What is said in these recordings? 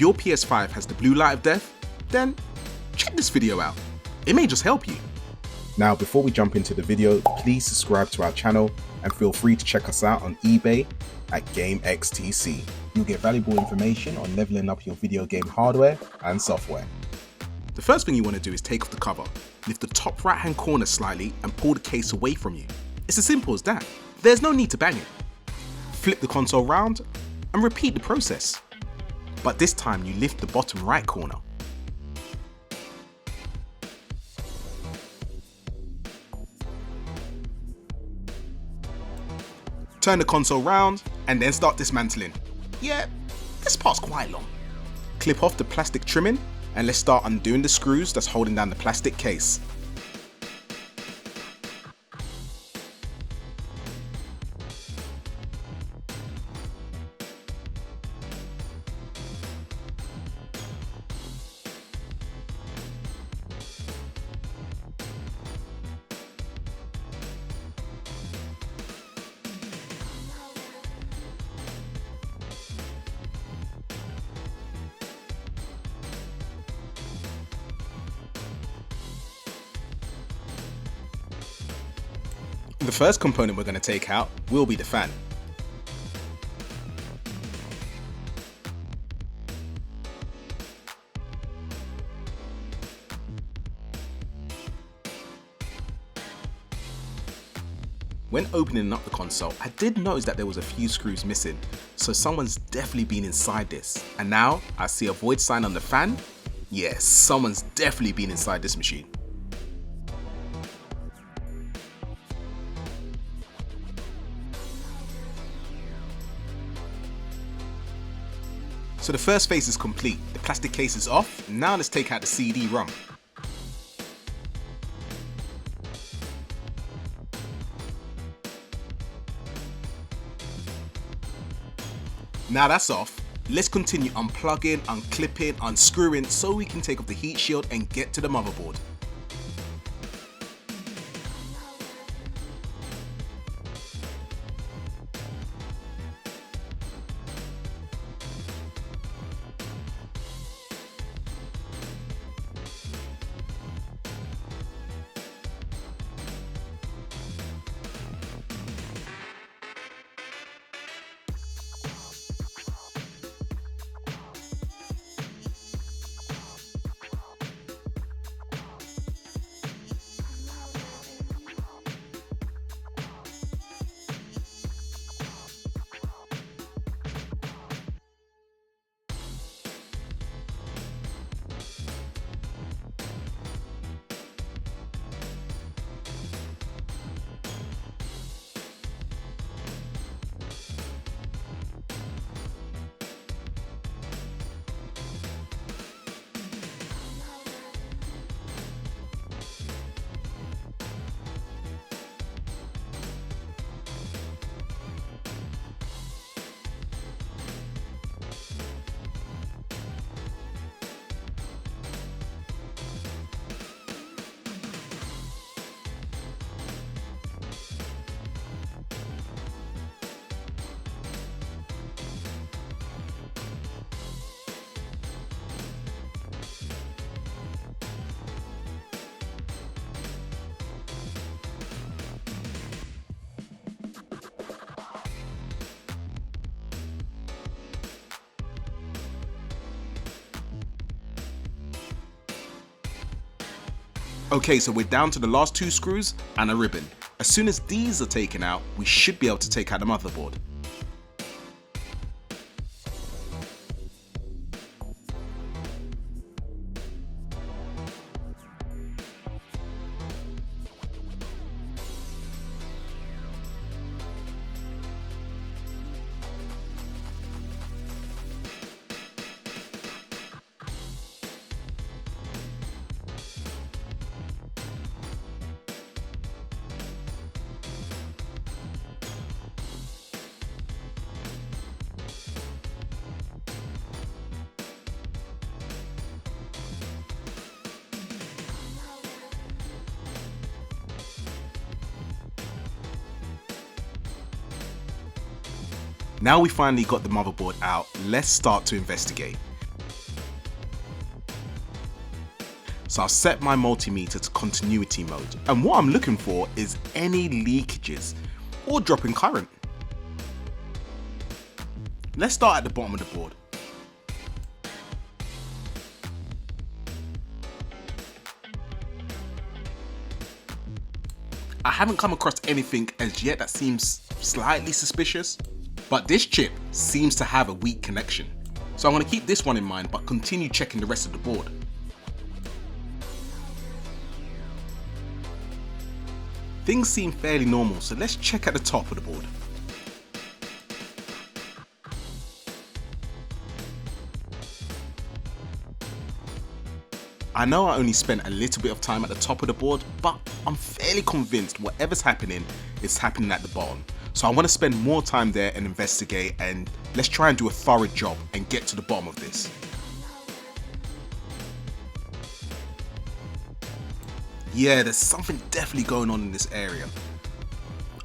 If your PS5 has the blue light of death, then check this video out. It may just help you. Now, before we jump into the video, please subscribe to our channel and feel free to check us out on eBay at GameXTC. You'll get valuable information on leveling up your video game hardware and software. The first thing you want to do is take off the cover. Lift the top right hand corner slightly and pull the case away from you. It's as simple as that. There's no need to bang it. Flip the console round and repeat the process. But this time you lift the bottom right corner. Turn the console round and then start dismantling. Yeah, this part's quite long. Clip off the plastic trimming and let's start undoing the screws that's holding down the plastic case. The first component we're going to take out will be the fan. When opening up the console, I did notice that there was a few screws missing, so someone's definitely been inside this. And now I see a void sign on the fan. Yes, someone's definitely been inside this machine. So the first phase is complete, the plastic case is off, now let's take out the CD-ROM. Now that's off, let's continue unplugging, unclipping, unscrewing so we can take off the heat shield and get to the motherboard. Okay, so we're down to the last two screws and a ribbon. As soon as these are taken out, we should be able to take out the motherboard. Now we finally got the motherboard out, let's start to investigate. So I'll set my multimeter to continuity mode. And what I'm looking for is any leakages or drop in current. Let's start at the bottom of the board. I haven't come across anything as yet that seems slightly suspicious, but this chip seems to have a weak connection. So I'm going to keep this one in mind, but continue checking the rest of the board. Things seem fairly normal, so let's check at the top of the board. I know I only spent a little bit of time at the top of the board, but I'm fairly convinced whatever's happening is happening at the bottom. So I want to spend more time there and investigate, and let's try and do a thorough job and get to the bottom of this. Yeah, there's something definitely going on in this area.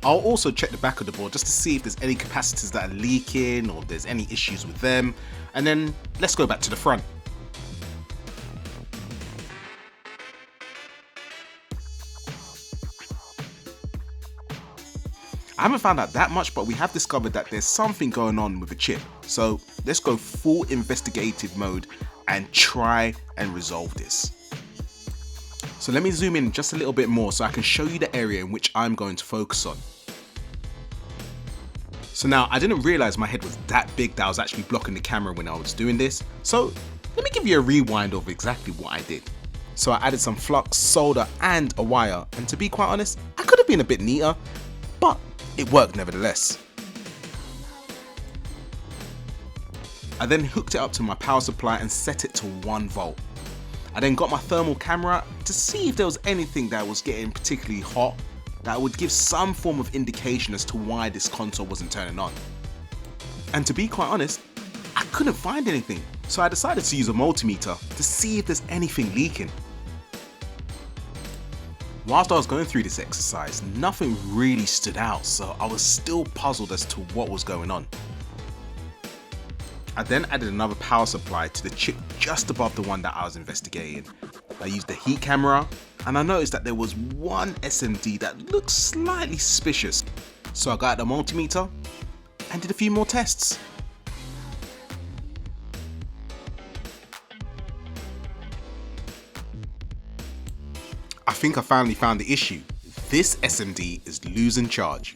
I'll also check the back of the board just to see if there's any capacitors that are leaking or if there's any issues with them, and then let's go back to the front. I haven't found out that much, but we have discovered that there's something going on with the chip. So let's go full investigative mode and try and resolve this. So let me zoom in just a little bit more so I can show you the area in which I'm going to focus on. So now I didn't realize my head was that big that I was actually blocking the camera when I was doing this. So let me give you a rewind of exactly what I did. So I added some flux, solder and a wire, and to be quite honest, I could have been a bit neater, but it worked nevertheless. I then hooked it up to my power supply and set it to 1 volt. I then got my thermal camera to see if there was anything that was getting particularly hot that would give some form of indication as to why this console wasn't turning on. And to be quite honest, I couldn't find anything, so I decided to use a multimeter to see if there's anything leaking. Whilst I was going through this exercise, nothing really stood out, so I was still puzzled as to what was going on. I then added another power supply to the chip just above the one that I was investigating. I used the heat camera, and I noticed that there was one SMD that looked slightly suspicious. So I got out the multimeter and did a few more tests. I think I finally found the issue. This SMD is losing charge.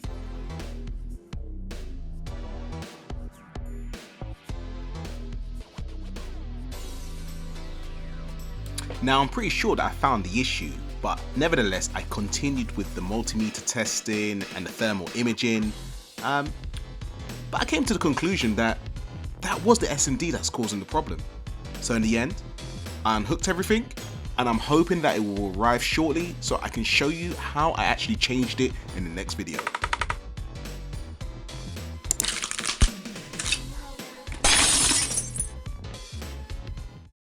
Now I'm pretty sure that I found the issue, but nevertheless I continued with the multimeter testing and the thermal imaging, but I came to the conclusion that that was the SMD that's causing the problem. So in the end, I unhooked everything, and I'm hoping that it will arrive shortly so I can show you how I actually changed it in the next video.